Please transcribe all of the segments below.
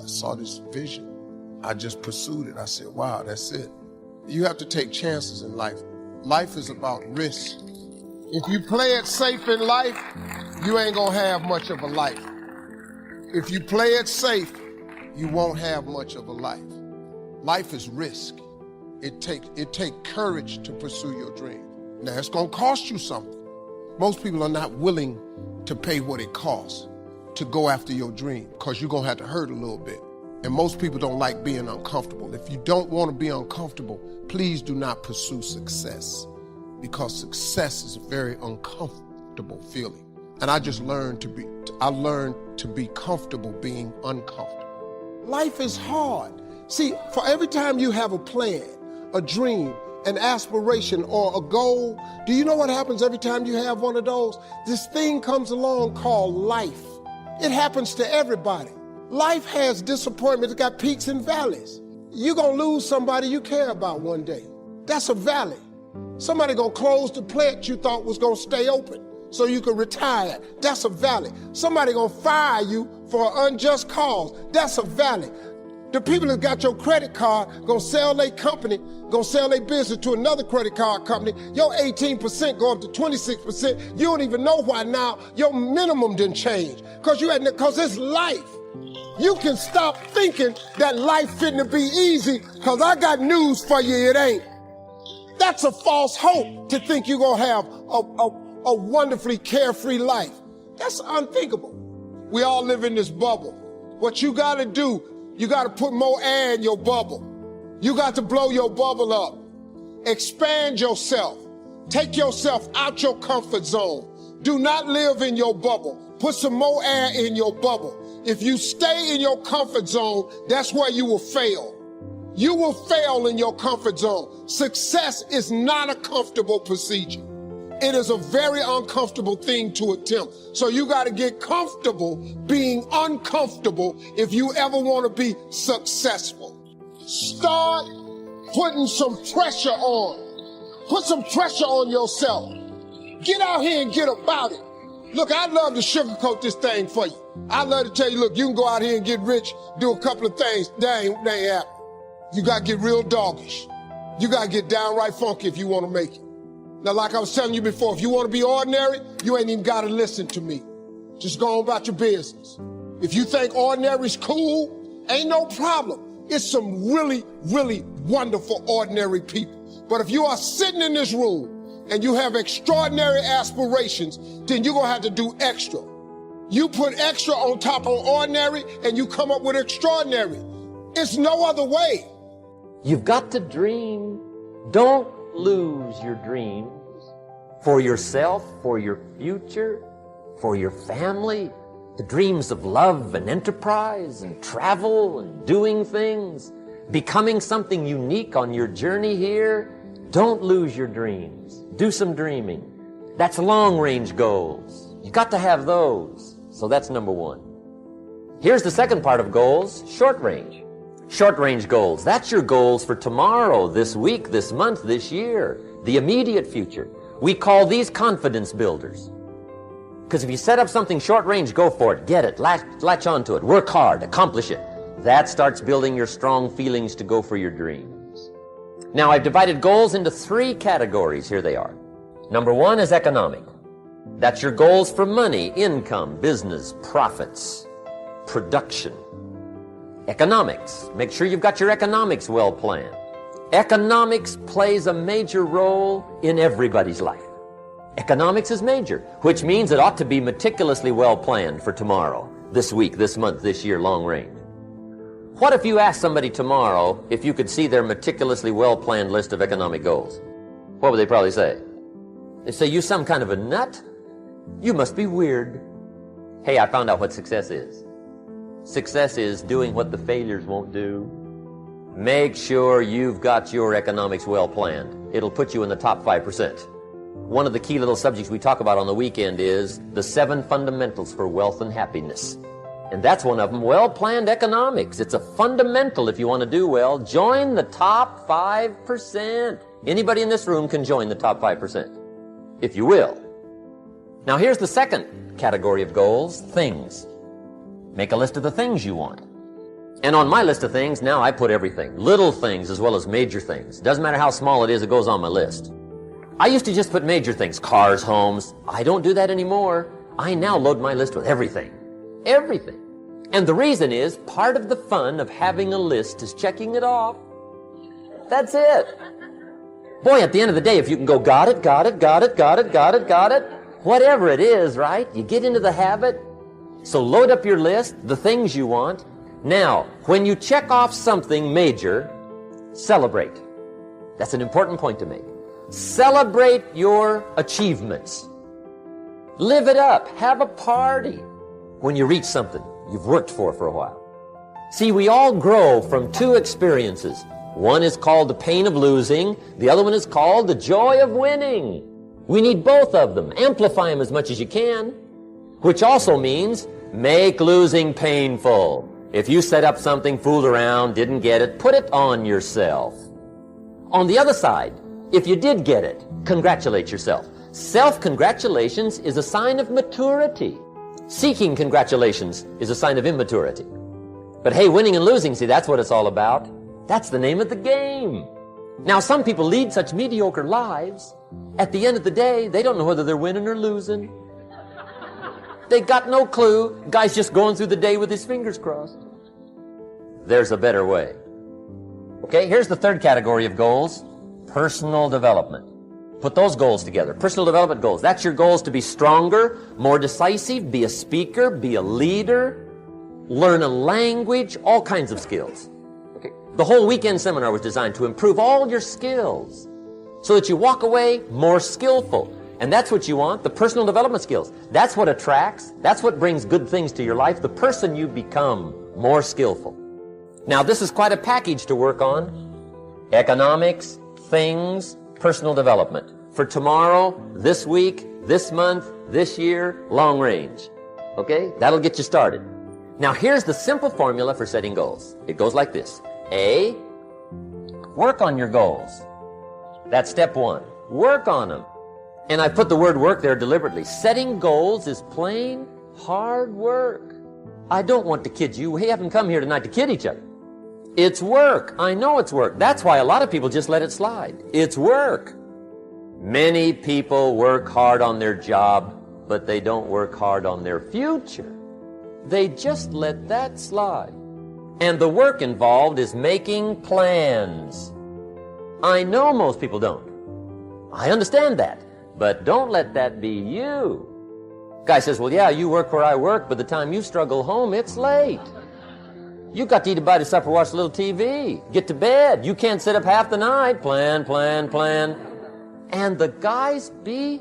I saw this vision. I just pursued it. I said, wow, that's it. You have to take chances in life. Life is about risk. If you play it safe in life, you ain't gonna have much of a life. If you play it safe, you won't have much of a life. Life is risk. It take courage to pursue your dream. Now, it's gonna cost you something. Most people are not willing to pay what it costs to go after your dream, because you're gonna have to hurt a little bit. And most people don't like being uncomfortable. If you don't wanna be uncomfortable, please do not pursue success, because success is a very uncomfortable feeling. And I learned to be comfortable being uncomfortable. Life is hard. See, for every time you have a plan, a dream, an aspiration, or a goal, do you know what happens every time you have one of those? This thing comes along called life. It happens to everybody. Life has disappointments. It got peaks and valleys. You're gonna lose somebody you care about one day. That's a valley. Somebody gonna close the plant you thought was gonna stay open so you could retire. That's a valley. Somebody gonna fire you for an unjust cause. That's a valley. The people that got your credit card gonna sell their company, gonna sell their business to another credit card company. Your 18% go up to 26%. You don't even know why now your minimum didn't change. Cause it's life. You can stop thinking that life fitting to be easy, cause I got news for you, it ain't. That's a false hope to think you're gonna have a wonderfully carefree life. That's unthinkable. We all live in this bubble. What you gotta do, you gotta put more air in your bubble. You got to blow your bubble up. Expand yourself. Take yourself out your comfort zone. Do not live in your bubble. Put some more air in your bubble. If you stay in your comfort zone, that's where you will fail. You will fail in your comfort zone. Success is not a comfortable procedure. It is a very uncomfortable thing to attempt. So you got to get comfortable being uncomfortable if you ever want to be successful. Start putting some pressure on. Put some pressure on yourself. Get out here and get about it. Look, I'd love to sugarcoat this thing for you. I'd love to tell you, look, you can go out here and get rich, do a couple of things. That ain't happening. You got to get real doggish. You got to get downright funky if you want to make it. Now, like I was telling you before, if you want to be ordinary, you ain't even got to listen to me. Just go on about your business. If you think ordinary's cool, ain't no problem. It's some really, really wonderful ordinary people. But if you are sitting in this room and you have extraordinary aspirations, then you're going to have to do extra. You put extra on top of ordinary and you come up with extraordinary. It's no other way. You've got to dream. Don't lose your dreams for yourself, for your future, for your family. The dreams of love and enterprise and travel and doing things, becoming something unique on your journey here. Don't lose your dreams. Do some dreaming. That's long-range goals. You got to have those. So that's number one. Here's the second part of goals, short range. Short-range goals. That's your goals for tomorrow, this week, this month, this year, the immediate future. We call these confidence builders. Because if you set up something short-range, go for it, get it, latch onto it, work hard, accomplish it. That starts building your strong feelings to go for your dreams. Now, I've divided goals into 3 categories. Here they are. Number 1 is economic. That's your goals for money, income, business, profits, production. Economics. Make sure you've got your economics well planned. Economics plays a major role in everybody's life. Economics is major, which means it ought to be meticulously well planned for tomorrow, this week, this month, this year, long range. What if you asked somebody tomorrow if you could see their meticulously well planned list of economic goals? What would they probably say? They'd say, you some kind of a nut? You must be weird. Hey, I found out what success is. Success is doing what the failures won't do. Make sure you've got your economics well planned. It'll put you in the top 5%. One of the key little subjects we talk about on the weekend is the 7 fundamentals for wealth and happiness. And that's one of them, well-planned economics. It's a fundamental if you want to do well. Join the top 5%. Anybody in this room can join the top 5%, if you will. Now here's the second category of goals, things. Make a list of the things you want. And on my list of things, now I put everything. Little things as well as major things. Doesn't matter how small it is, it goes on my list. I used to just put major things, cars, homes. I don't do that anymore. I now load my list with everything. Everything. And the reason is, part of the fun of having a list is checking it off. That's it. Boy, at the end of the day, if you can go, got it, got it, got it, got it, got it, got it, whatever it is, right? You get into the habit. So load up your list, the things you want. Now, when you check off something major, celebrate. That's an important point to make. Celebrate your achievements. Live it up. Have a party when you reach something you've worked for a while. See, we all grow from two experiences. One is called the pain of losing. The other one is called the joy of winning. We need both of them. Amplify them as much as you can, which also means make losing painful. If you set up something, fooled around, didn't get it, put it on yourself. On the other side, if you did get it, congratulate yourself. Self-congratulations is a sign of maturity. Seeking congratulations is a sign of immaturity. But hey, winning and losing, see, that's what it's all about. That's the name of the game. Now, some people lead such mediocre lives, at the end of the day, they don't know whether they're winning or losing. They got no clue. Guy's just going through the day with his fingers crossed. There's a better way. Okay, here's the third category of goals. Personal development. Put those goals together. Personal development goals. That's your goals to be stronger, more decisive, be a speaker, be a leader, learn a language, all kinds of skills. Okay. The whole weekend seminar was designed to improve all your skills so that you walk away more skillful. And that's what you want, the personal development skills. That's what attracts, that's what brings good things to your life, the person you become, more skillful. Now, this is quite a package to work on. Economics, things, personal development. For tomorrow, this week, this month, this year, long range. Okay? That'll get you started. Now, here's the simple formula for setting goals. It goes like this. A, work on your goals. That's step one. Work on them. And I put the word work there deliberately. Setting goals is plain hard work. I don't want to kid you. We haven't come here tonight to kid each other. It's work. I know it's work. That's why a lot of people just let it slide. It's work. Many people work hard on their job, but they don't work hard on their future. They just let that slide. And the work involved is making plans. I know most people don't. I understand that. But don't let that be you. Guy says, well, yeah, you work where I work, but the time you struggle home, it's late. You got to eat a bite of supper, watch a little TV, get to bed. You can't sit up half the night. Plan, plan, plan. And the guys behind.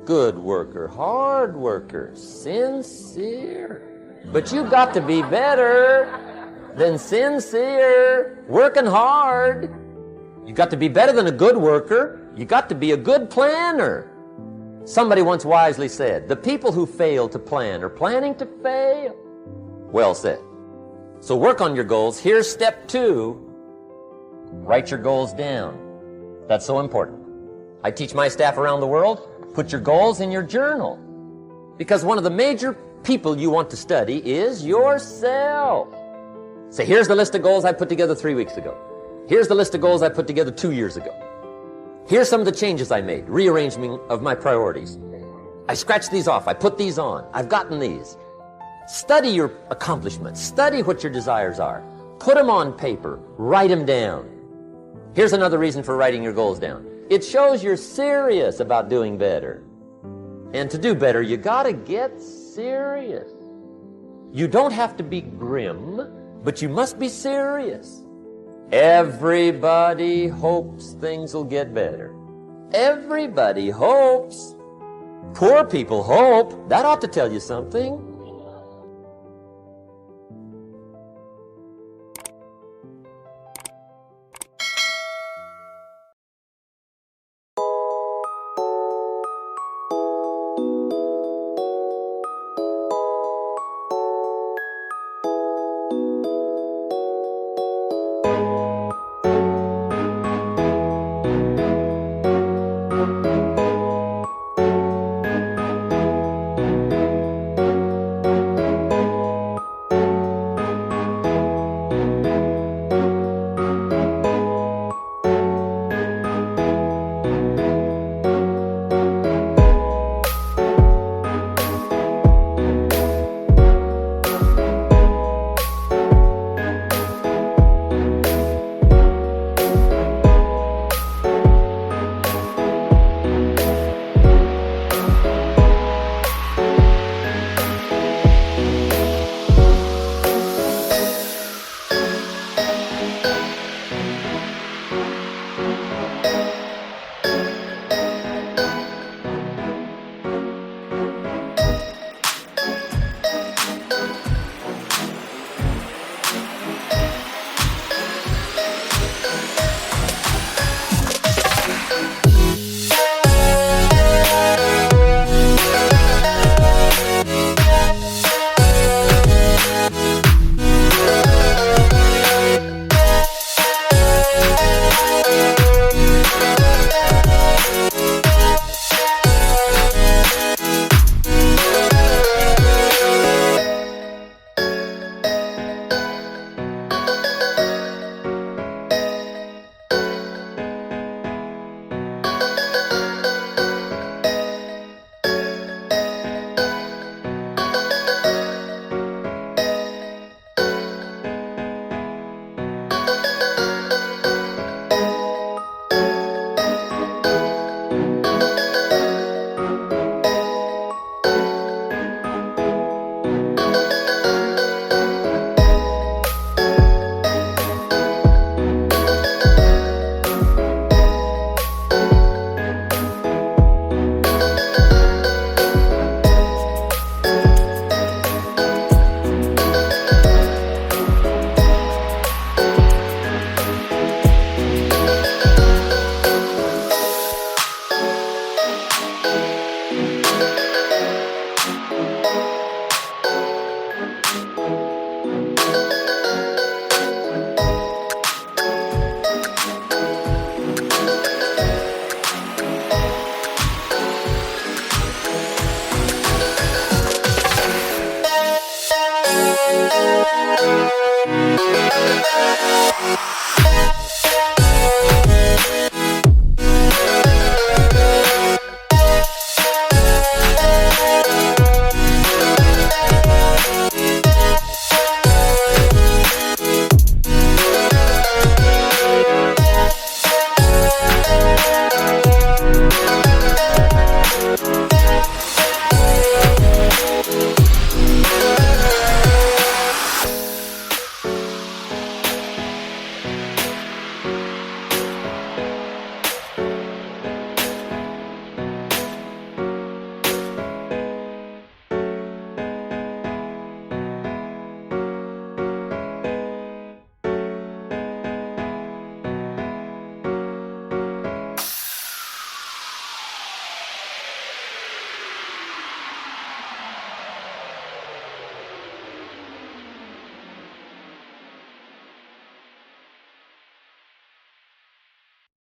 Good worker, hard worker, sincere. But you got to be better than sincere, working hard. You got to be better than a good worker. You got to be a good planner. Somebody once wisely said, the people who fail to plan are planning to fail. Well said. So work on your goals. Here's step 2. Write your goals down. That's so important. I teach my staff around the world, put your goals in your journal. Because one of the major people you want to study is yourself. Say, here's the list of goals I put together 3 weeks ago. Here's the list of goals I put together 2 years ago. Here's some of the changes I made, rearrangement of my priorities. I scratched these off, I put these on, I've gotten these. Study your accomplishments, study what your desires are. Put them on paper, write them down. Here's another reason for writing your goals down. It shows you're serious about doing better. And to do better, you gotta get serious. You don't have to be grim, but you must be serious. Everybody hopes things will get better. Everybody hopes. Poor people hope. That ought to tell you something.